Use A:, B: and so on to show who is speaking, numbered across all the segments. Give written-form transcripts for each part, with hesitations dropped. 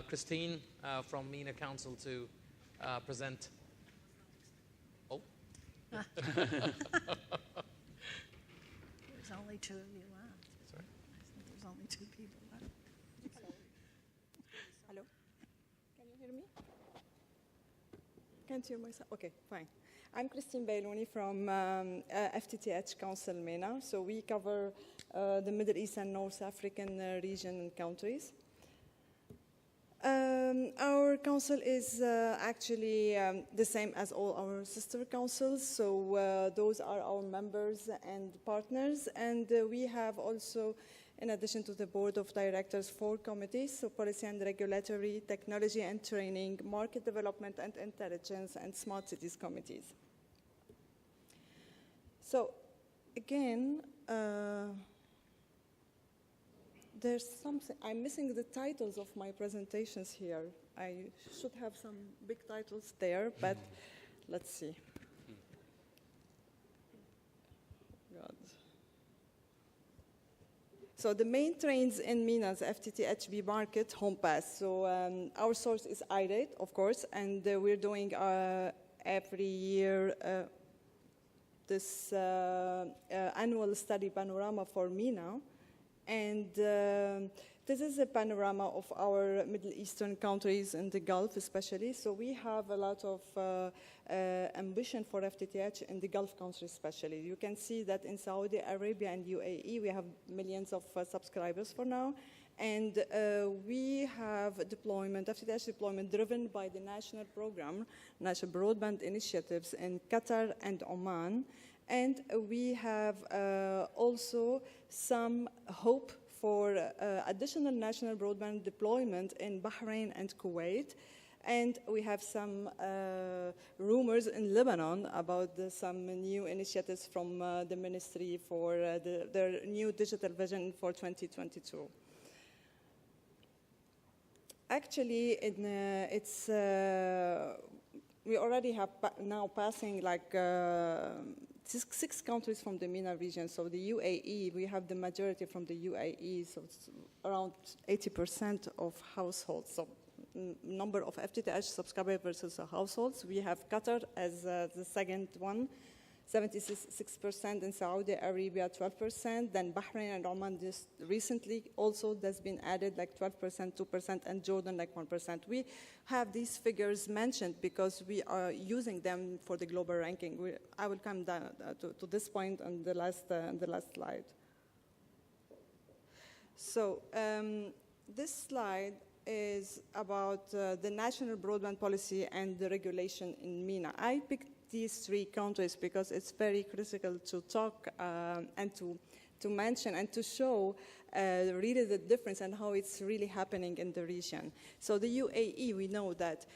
A: Christine from MENA Council to present. Oh.
B: There's only two of you left.
A: Sorry?
B: I think there's only two people left.
C: Hello? Can you hear me? Can't hear myself? Okay, fine. I'm Christine Beylouni from FTTH Council MENA. So we cover the Middle East and North African region and countries. Our council is actually the same as all our sister councils. So those are our members and partners. And we have also, in addition to the board of directors, 4 committees: so policy and regulatory, technology and training, market development and intelligence, and smart cities committees. So again, there's something, I'm missing the titles of my presentations here. I should have some big titles there, but let's see. God. So the main trends in MENA's FTTH market, home pass. So our source is iRate, of course, and we're doing every year this annual study panorama for MENA. And this is a panorama of our Middle Eastern countries and the Gulf especially. So we have a lot of ambition for FTTH in the Gulf countries especially. You can see that in Saudi Arabia and UAE we have millions of subscribers for now. And we have deployment, FTTH deployment driven by the national program, national broadband initiatives in Qatar and Oman. And we have also some hope for additional national broadband deployment in Bahrain and Kuwait. And we have some rumors in Lebanon about some new initiatives from the ministry for their new digital vision for 2022. Actually, we already have now passing like 6 countries from the MENA region. So the UAE, we have the majority from the UAE, so it's around 80% of households. So number of FTTH subscribers versus households. We have Qatar as the second one, 76%, in Saudi Arabia 12%, then Bahrain and Oman just recently also that's been added like 12%, 2%, and Jordan like 1%. We have these figures mentioned because we are using them for the global ranking. I will come down to this point on the last slide. So this slide is about the national broadband policy and the regulation in MENA. I picked these 3 countries because it's very critical to talk and to mention and to show really the difference and how it's really happening in the region. So the UAE, we know that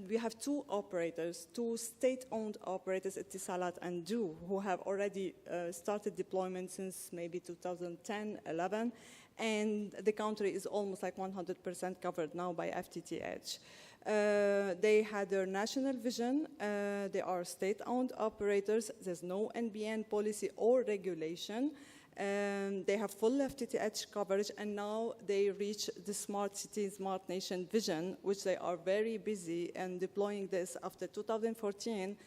C: we have 2 operators, 2 state-owned operators, Etisalat and Du, who have already started deployment since maybe 2010, 11, and the country is almost like 100% covered now by FTTH. They had their national vision. They are state-owned operators. There's no NBN policy or regulation. They have full FTTH coverage, and now they reach the smart city, smart nation vision, which they are very busy in deploying this. After 2014,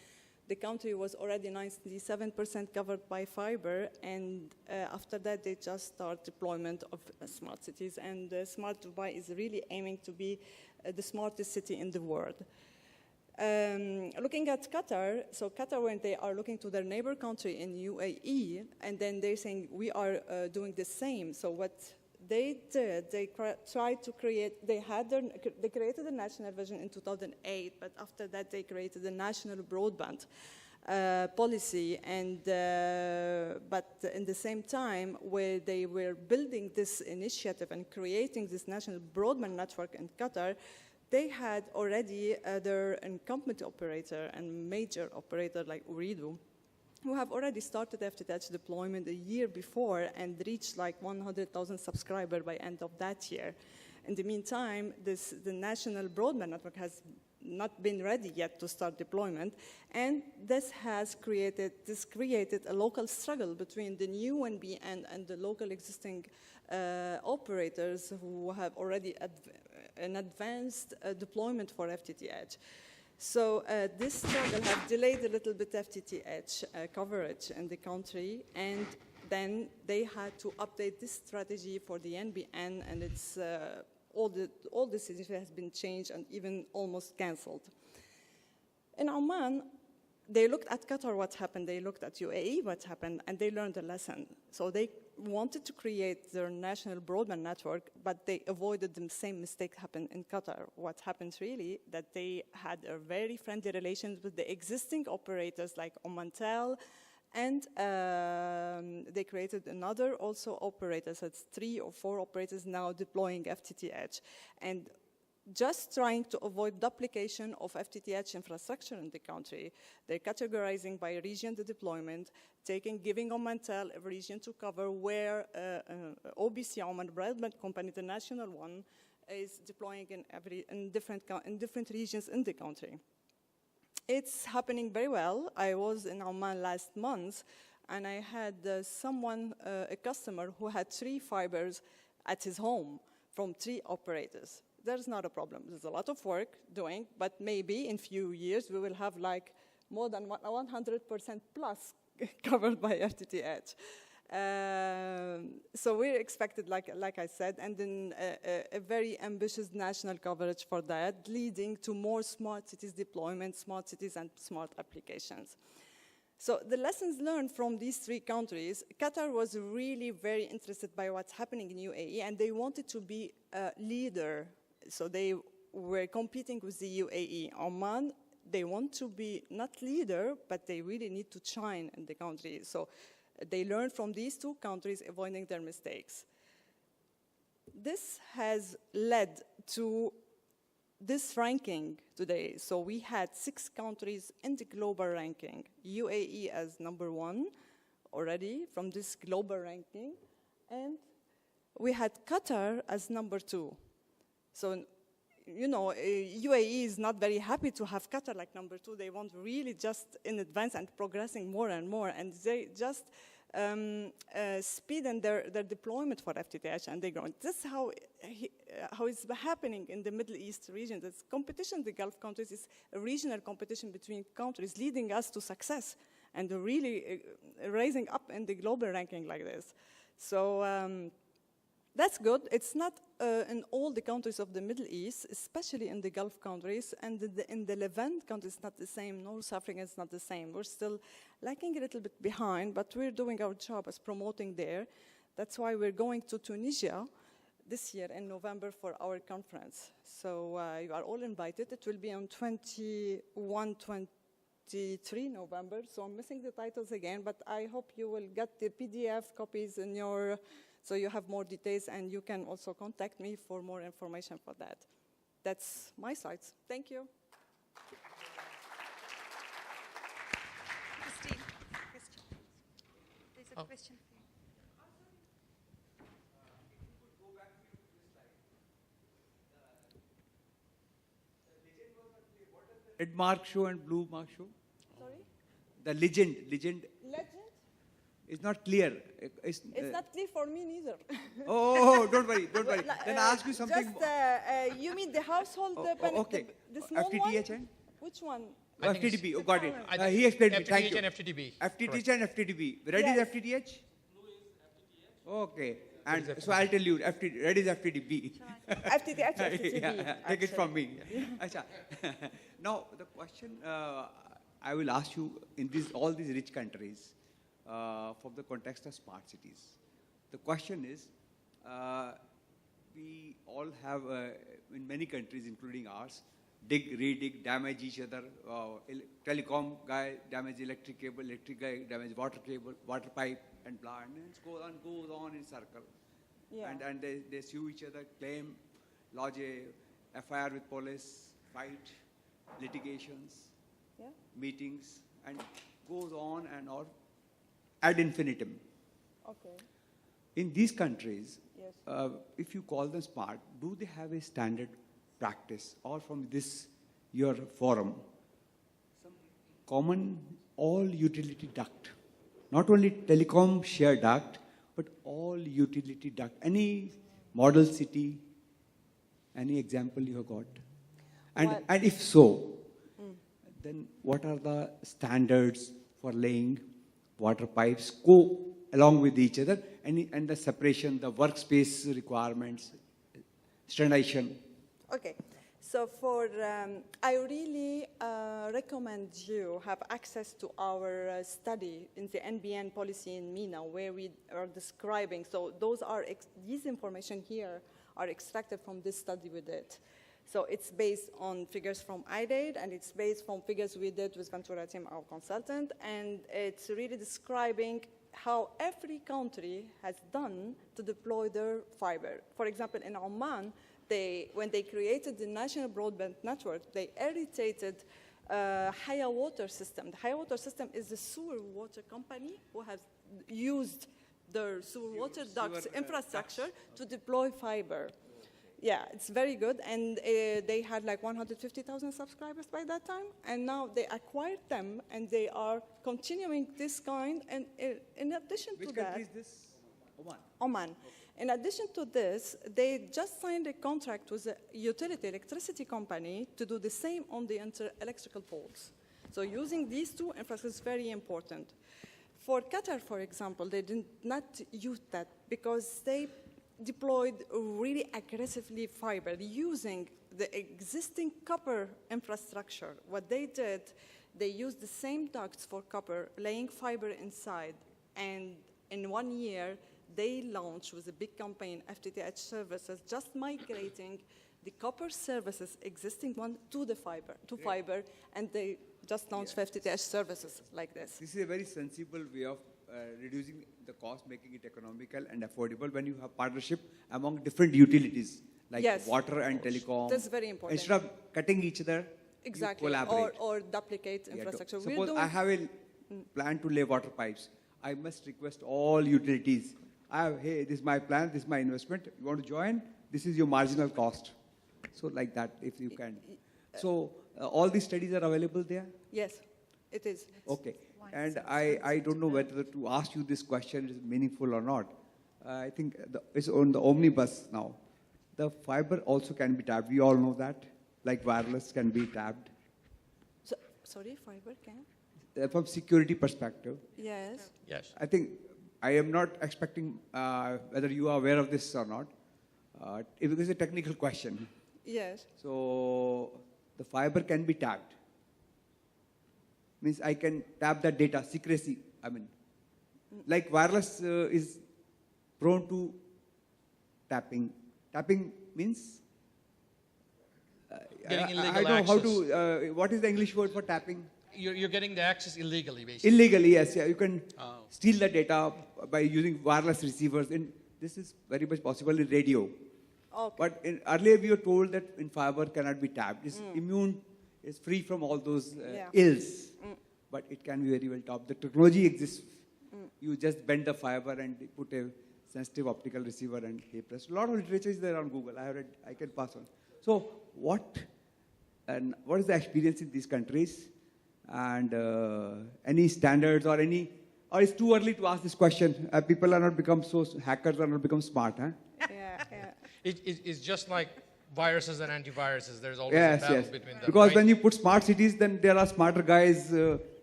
C: the country was already 97% covered by fiber, and after that, they just start deployment of smart cities. And Smart Dubai is really aiming to be the smartest city in the world. Looking at Qatar, so Qatar, when they are looking to their neighbor country in UAE, and then they're saying we are doing the same. So what they did, they tried to create, they created a national vision in 2008, but after that they created a national broadband policy, and but in the same time, where they were building this initiative and creating this national broadband network in Qatar, they had already their incumbent operator and major operator like Ooredoo, who have already started FTTH deployment a year before and reached like 100,000 subscribers by end of that year. In the meantime, the national broadband network has not been ready yet to start deployment. And this created a local struggle between the new NBN and the local existing operators who have already an advanced deployment for FTTH. So this struggle has delayed a little bit FTTH coverage in the country, and then they had to update this strategy for the NBN, and it's all the cities has been changed and even almost cancelled. In Oman, they looked at Qatar, what happened, they looked at UAE, what happened, and they learned a lesson. So they wanted to create their national broadband network, but they avoided the same mistake happened in Qatar. What happened really, that they had a very friendly relations with the existing operators like Omantel, and they created another also operator, so it's 3 or 4 operators now deploying FTTH. And just trying to avoid duplication of FTTH infrastructure in the country. They're categorizing by region the deployment, giving Omantel a region to cover where OBC, Oman Broadband Company, the national one, is deploying in different regions in the country. It's happening very well. I was in Oman last month, and I had a customer who had 3 fibers at his home from 3 operators. There's not a problem. There's a lot of work doing, but maybe in few years we will have like more than 100% plus covered by FTTH. So we're expected, like I said, and then a very ambitious national coverage for that, leading to more smart cities deployment, smart cities and smart applications. So the lessons learned from these 3 countries, Qatar was really very interested by what's happening in UAE, and they wanted to be a leader. So they were competing with the UAE. Oman, they want to be not leader, but they really need to shine in the country. So they learned from these 2 countries, avoiding their mistakes. This has led to this ranking today. So we had 6 countries in the global ranking. UAE as number 1 already from this global ranking. And we had Qatar as number 2. So, you know, UAE is not very happy to have Qatar like number 2. They want really just in advance and progressing more and more. And they just speed their deployment for FTTH, and they grow. This is how it's happening in the Middle East region. This competition in the Gulf countries is a regional competition between countries, leading us to success and really raising up in the global ranking like this. So that's good. It's not in all the countries of the Middle East, especially in the Gulf countries, and in the Levant countries, it's not the same. North Africa is not the same. We're still lagging a little bit behind, but we're doing our job as promoting there. That's why we're going to Tunisia this year in November for our conference. So you are all invited. It will be on 21, 23 November. So I'm missing the titles again, but I hope you will get the PDF copies in your. So you have more details, and you can also contact me for more information for that. That's my slides. Thank you.
B: Christine, there's a question for you.
D: Red mark show and blue mark show?
C: Sorry?
D: The legend.
C: Legend?
D: It's not clear.
C: It's not clear for me neither.
D: Oh, don't worry, don't worry. Then I'll ask you something.
C: Just, you mean the household
D: okay.
C: the small
D: FTTH
C: one?
D: and?
C: Which one?
D: FTTB, oh, got it.
A: I think
D: He explained me, thank
A: FTTH
D: you.
A: and FTTB.
D: FTTH and FTTB. Red
C: Yes.
D: is FTTH? Okay. And so I'll tell you, red is FTTB.
C: FTTH, FTTB.
D: Yeah, take it from me. Acha. Now, the question I will ask you in all these rich countries, from the context of smart cities. The question is, we all have, in many countries, including ours, dig, redig, damage each other. Telecom guy damage electric cable, electric guy damage water cable, water pipe, and blah, and it goes on in circle.
C: Yeah.
D: And they sue each other, claim, lodge a FIR with police, fight, litigations,
C: Yeah.
D: meetings, and goes on and on ad infinitum.
C: Okay.
D: In these countries,
C: Yes.
D: if you call them smart, do they have a standard practice, or from this your forum, some common all utility duct, not only telecom share duct, but all utility duct. Any model city, any example you have got? And if so, then what are the standards for laying water pipes go along with each other, and the separation, the workspace requirements, standardization?
C: Okay, so for I really recommend you have access to our study in the NBN policy in MENA, where we are describing. So those are these information here are extracted from this study we did. So it's based on figures from IDATE, and it's based from figures we did with Ventura team, our consultant, and it's really describing how every country has done to deploy their fiber. For example, in Oman, when they created the national broadband network, they irritated Haya Water System. The Haya Water System is the sewer water company who has used their sewer water ducts infrastructure to deploy fiber. Yeah, it's very good, and they had like 150,000 subscribers by that time, and now they acquired them, and they are continuing this kind, and in addition to that—
D: Which country is this? Oman.
C: Oman. Okay. In addition to this, they just signed a contract with a utility electricity company to do the same on the electrical poles. So using these two infrastructures is very important. For Qatar, for example, they did not use that because they deployed really aggressively fiber using the existing copper infrastructure. What they did, they used the same ducts for copper, laying fiber inside, and in 1 year, they launched with a big campaign, FTTH services, just migrating the copper services, existing one, to the fiber, fiber, and they just launched FTTH services like this.
D: This is a very sensible way of reducing the cost, making it economical and affordable when you have partnership among different utilities, like water and telecom.
C: That's very important.
D: Instead of cutting each other,
C: exactly,
D: you collaborate.
C: or duplicate infrastructure.
D: Suppose I have a plan to lay water pipes. I must request all utilities. Hey, this is my plan, this is my investment. You want to join? This is your marginal cost. So like that, if you can. So all these studies are available there?
C: Yes, it is.
D: Okay. And I don't know whether to ask you this question is meaningful or not. I think it's on the omnibus now. The fiber also can be tapped. We all know that. Like wireless can be tapped.
C: So, sorry, fiber can?
D: From security perspective.
C: Yes.
A: Yes.
D: I think I am not expecting whether you are aware of this or not. It is a technical question.
C: Yes.
D: So the fiber can be tapped. Means I can tap that data, secrecy. I mean, like wireless is prone to tapping. Tapping means?
A: Getting illegal
D: I don't know how
A: access.
D: to, what is the English word for tapping?
A: You're getting the access illegally, basically.
D: Illegally, yes. Yeah, you can steal the data by using wireless receivers. And this is very much possible in radio.
C: Okay.
D: But earlier we were told that in fiber cannot be tapped. It's immune, it's free from all those ills. But it can be very well tapped. The technology exists. You just bend the fiber and put a sensitive optical receiver and hey, press. A lot of literature is there on Google. I have read, I can pass on. So what is the experience in these countries? And any standards or it's too early to ask this question. People are not become hackers are not become smart, huh?
C: Yeah.
A: It's just like viruses and antiviruses. There's always a battle between them.
D: Because
A: right?
D: when you put smart cities, then there are smarter guys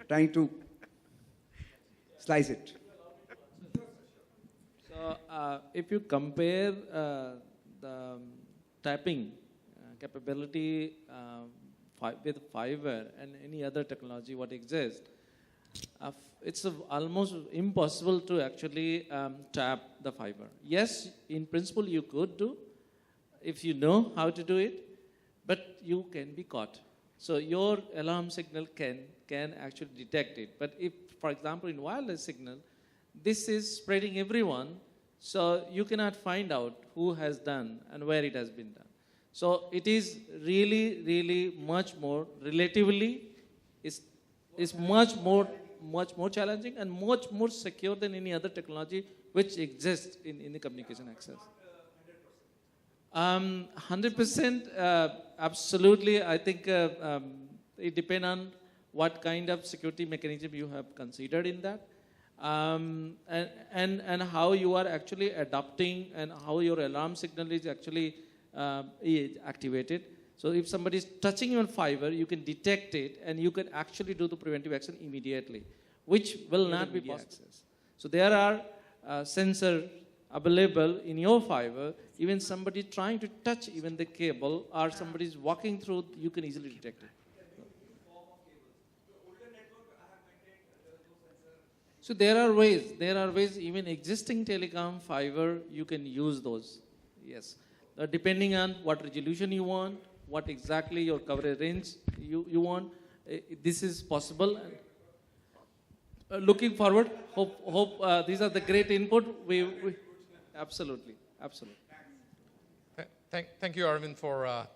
D: trying to slice it.
E: So if you compare the tapping capability with fiber and any other technology what exists, it's almost impossible to actually tap the fiber. Yes, in principle you could do if you know how to do it, but you can be caught. So your alarm signal can actually detect it. But if, for example, in wireless signal, this is spreading everyone, so you cannot find out who has done and where it has been done. So it is really, really much more, relatively, is much more challenging and much more secure than any other technology which exists in the communication access. 100%, absolutely. I think it depends on what kind of security mechanism you have considered in that, and how you are actually adapting and how your alarm signal is actually activated. So if somebody is touching your fiber, you can detect it and you can actually do the preventive action immediately, which will not be possible. So there are sensors available in your fiber. Even somebody trying to touch even the cable or somebody is walking through, you can easily detect it. So there are ways, even existing telecom fiber, you can use those, yes. Depending on what resolution you want, what exactly your coverage range you want, this is possible. Looking forward, hope these are the great input. We absolutely.
A: Thank you, Arvind, for